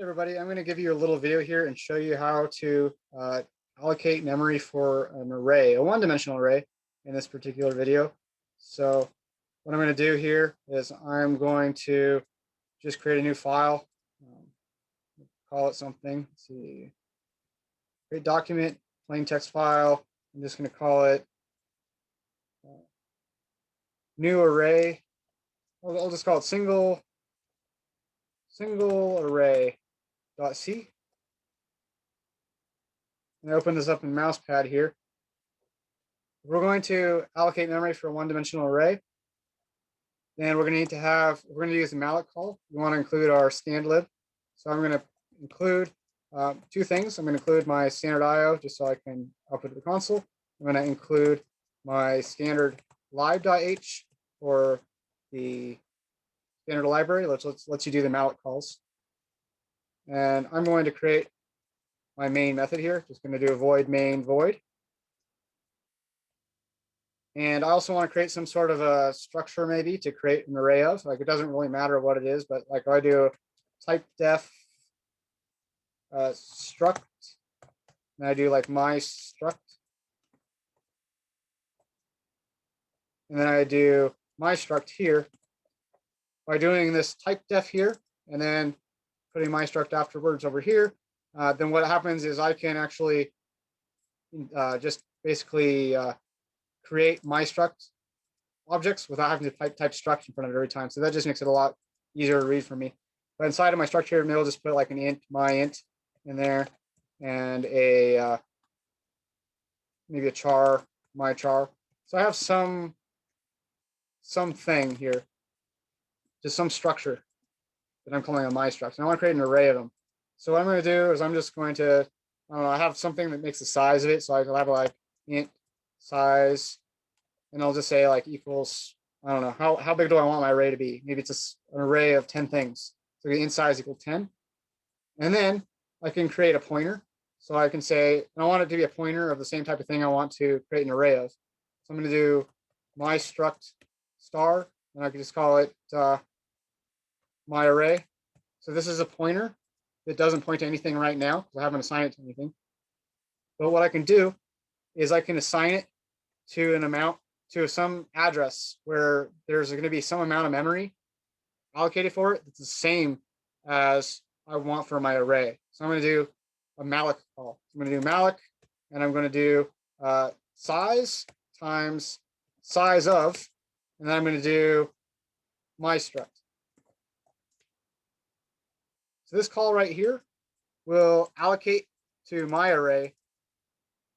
Everybody, I'm going to give you a little video here and show you how to allocate memory for an array, a one-dimensional array in this particular video. So what I'm going to do here is I'm going to just create a new file, call it something. Let's see, create document, plain text file. I'm just going to call it new array. I'll just call it single array.c. And open this up in mousepad here. We're going to allocate memory for a one-dimensional array. Then we're going to use the malloc call. We want to include our stand_lib. So I'm going to include two things. I'm going to include my standard IO just so I can output to the console. I'm going to include my standard lib.h for the standard library. Let's you do the malloc calls. And I'm going to create my main method here. Just going to do a void main void. And I also want to create some sort of a structure maybe to create an array of. Like, it doesn't really matter what it is, but like I do typedef struct, and I do like my struct, and then I do my struct here. By doing this typedef here and then putting my struct afterwards over here, then what happens is I can actually just basically create my struct objects without having to type struct in front of it every time. So that just makes it a lot easier to read for me. But inside of my structure here, maybe I'll just put like an int, my int in there, and a maybe a char, my char. So I have something here, just some structure that I'm calling a my struct. And I want to create an array of them. So what I'm going to do is I'm just going to, I have something that makes the size of it. So I can have like int size, and I'll just say like equals, I don't know, how big do I want my array to be? Maybe it's just an array of 10 things. So the int size equal 10. And then I can create a pointer. So I can say, I want it to be a pointer of the same type of thing I want to create an array of. So I'm going to do my struct star, and I can just call it my array. So this is a pointer. It doesn't point to anything right now because I haven't assigned it to anything. But what I can do is I can assign it to an amount, to some address where there's going to be some amount of memory allocated for it that's the same as I want for my array. So I'm going to do a malloc call. I'm going to do malloc, and I'm going to do size times size of, and then I'm going to do my struct. So this call right here will allocate to my array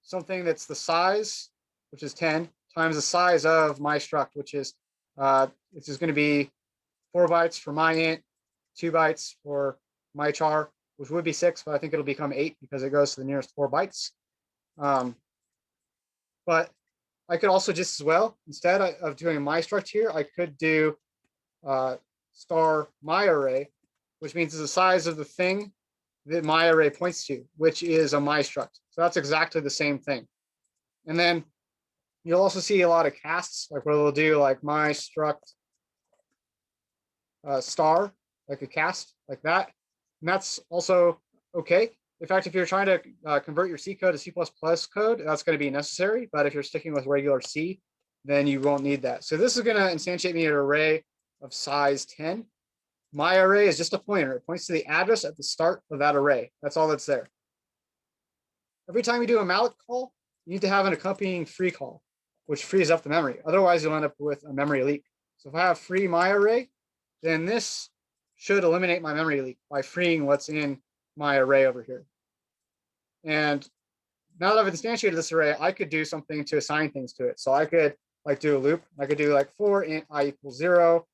something that's the size, which is 10, times the size of my struct, which is this is going to be 4 bytes for my int, 2 bytes for my char, which would be 6, but I think it'll become 8 because it goes to the nearest 4 bytes. But I could also just as well, instead of doing my struct here, I could do star my array, which means it's the size of the thing that my array points to, which is a my struct. So that's exactly the same thing. And then you'll also see a lot of casts, like where they'll do like my struct star, like a cast like that. And that's also okay. In fact, if you're trying to convert your C code to C++ code, that's going to be necessary. But if you're sticking with regular C, then you won't need that. So this is going to instantiate me an array of size 10. My array is just a pointer. It points to the address at the start of that array. That's all that's there. Every time you do a malloc call, you need to have an accompanying free call, which frees up the memory. Otherwise, you'll end up with a memory leak. So if I have free my array, then this should eliminate my memory leak by freeing what's in my array over here. And now that I've instantiated this array, I could do something to assign things to it. So I could like do a loop. I could do like for int I equals 0,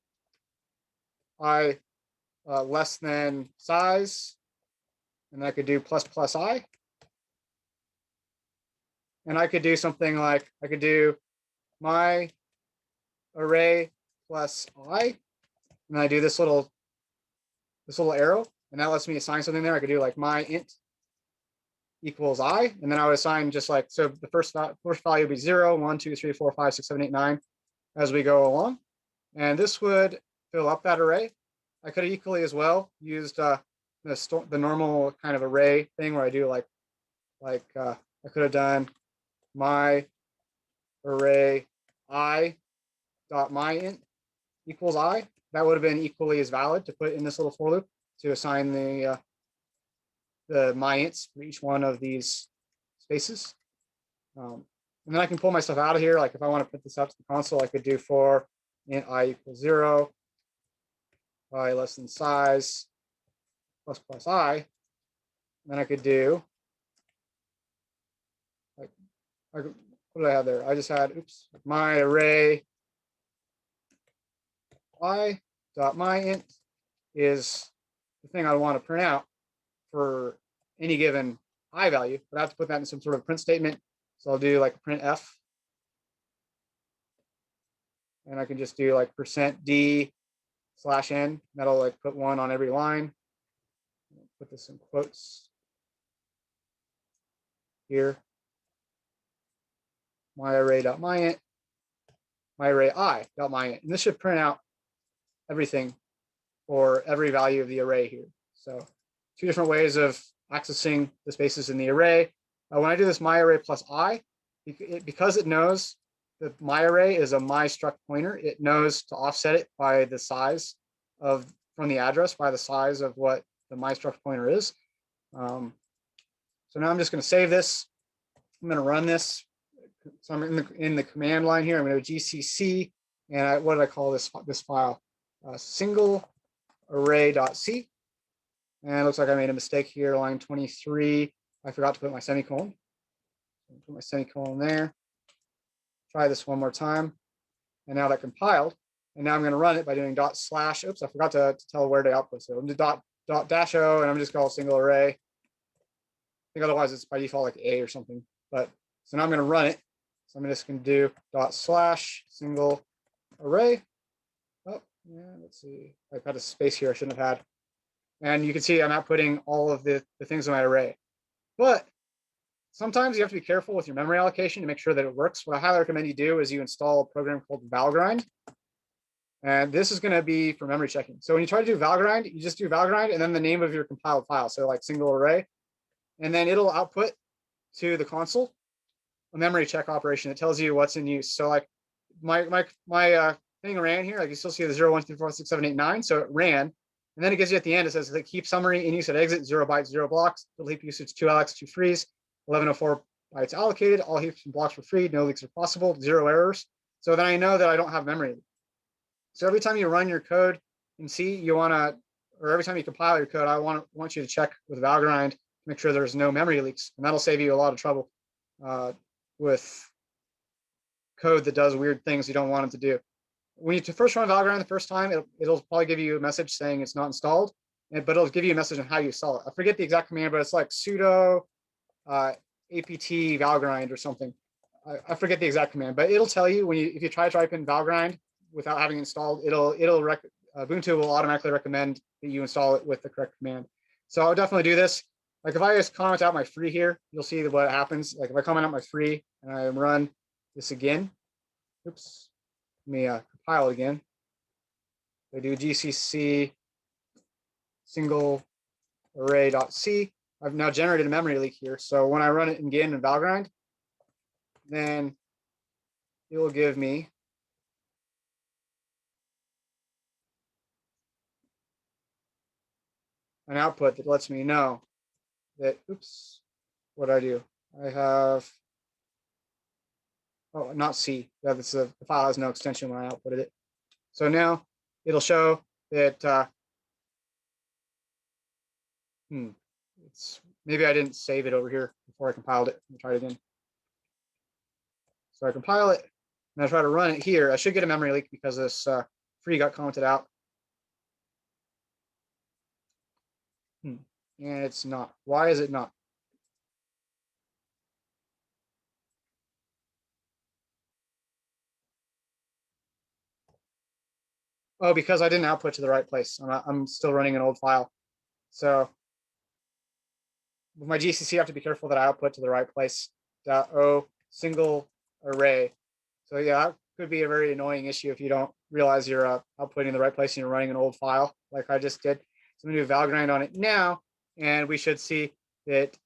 I less than size, and I could do plus plus I. And I could do something like, I could do my array plus I, and I do this little arrow, and that lets me assign something there. I could do like my int equals I, and then I would assign just like, so the first value would be 0, 1, 2, 3, 4, 5, 6, 7, 8, 9 as we go along. And this would fill up that array. I could have equally as well used the normal kind of array thing where I do like I could have done my array I dot my int equals I. That would have been equally as valid to put in this little for loop to assign the my ints for each one of these spaces. And then I can pull my stuff out of here. Like if I want to put this out to the console, I could do for int I equals 0, I less than size, plus plus I. And then I could do, like what did I have there? I just had, oops, my array I dot my int is the thing I want to print out for any given I value, but I have to put that in some sort of print statement. So I'll do like print f, and I can just do like %d/n. That'll like put 1 on every line. Put this in quotes here. My array dot my int, my array I dot my int, and this should print out everything for every value of the array here. So 2 different ways of accessing the spaces in the array. When I do this my array plus I, because it knows that my array is a my struct pointer, it knows to offset it by the size of, from the address, by the size of what the my struct pointer is. So now I'm just going to save this. I'm going to run this. So I'm in the command line here. I'm going to do gcc, and what did I call this file? Single array.c. And it looks like I made a mistake here, line 23. I forgot to put my semicolon. Put my semicolon there. Try this one more time. And now that compiled. And now I'm going to run it by doing dot slash. Oops, I forgot to tell where to output. So I'm going to dot dash o, and I'm just called single array. I think otherwise it's by default like a or something. But so now I'm going to run it. So I'm just going to do dot slash single array. Oh, yeah, let's see. I've had a space here I shouldn't have had. And you can see I'm outputting all of the things in my array. But sometimes you have to be careful with your memory allocation to make sure that it works. What I highly recommend you do is you install a program called Valgrind. And this is going to be for memory checking. So when you try to do Valgrind, you just do Valgrind and then the name of your compiled file. So like single array. And then it'll output to the console a memory check operation that tells you what's in use. So like my thing ran here, like you still see the 0, 1, 2, 3, 4, 5, 6, 7, 8, 9. So it ran. And then it gives you at the end, it says the keep summary in use at exit, 0 bytes, 0 blocks, delete usage, 2 allocs, 2 frees, 1104 bytes allocated, all heaps and blocks were free, no leaks are possible, 0 errors. So then I know that I don't have memory. So every time you run your code in C, you want to, or every time you compile your code, I want you to check with Valgrind to make sure there's no memory leaks. And that'll save you a lot of trouble with code that does weird things you don't want it to do. When you first run Valgrind the first time, it'll probably give you a message saying it's not installed, but it'll give you a message on how you install it. I forget the exact command, but it's like sudo apt Valgrind or something. I forget the exact command, but it'll tell you when if you try to type in Valgrind without having installed, Ubuntu will automatically recommend that you install it with the correct command. So I'll definitely do this. Like if I just comment out my free here, you'll see what happens. Like if I comment out my free and I run this again, oops, let me compile it again. I do gcc single array.c. I've now generated a memory leak here. So when I run it again in Valgrind, then it will give me an output that lets me know that, oops, what did I do? I have, oh, not C. Yeah, the file has no extension when I outputted it. So now it'll show that, maybe I didn't save it over here before I compiled it. Let me try it again. So I compile it, and I try to run it here. I should get a memory leak because this free got commented out. And it's not. Why is it not? Oh, because I didn't output to the right place. I'm still running an old file. So with my GCC, I have to be careful that I output to the right place. .o single array. So yeah, that could be a very annoying issue if you don't realize you're outputting in the right place and you're running an old file like I just did. So I'm going to do Valgrind on it now, and we should see that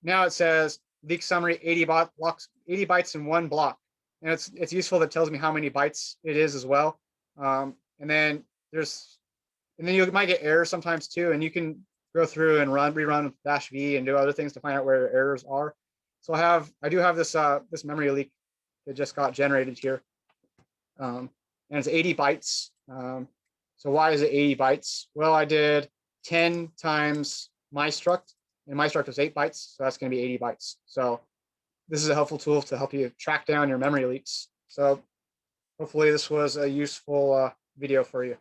now it says leak summary 80 bytes in one block. And it's useful that tells me how many bytes it is as well. And then you might get errors sometimes too, and you can go through and rerun -v and do other things to find out where errors are. So I do have this this memory leak that just got generated here, and it's 80 bytes. So why is it 80 bytes? Well, I did 10 times my struct, and my struct was 8 bytes, so that's going to be 80 bytes. So this is a helpful tool to help you track down your memory leaks. So hopefully this was a useful video for you.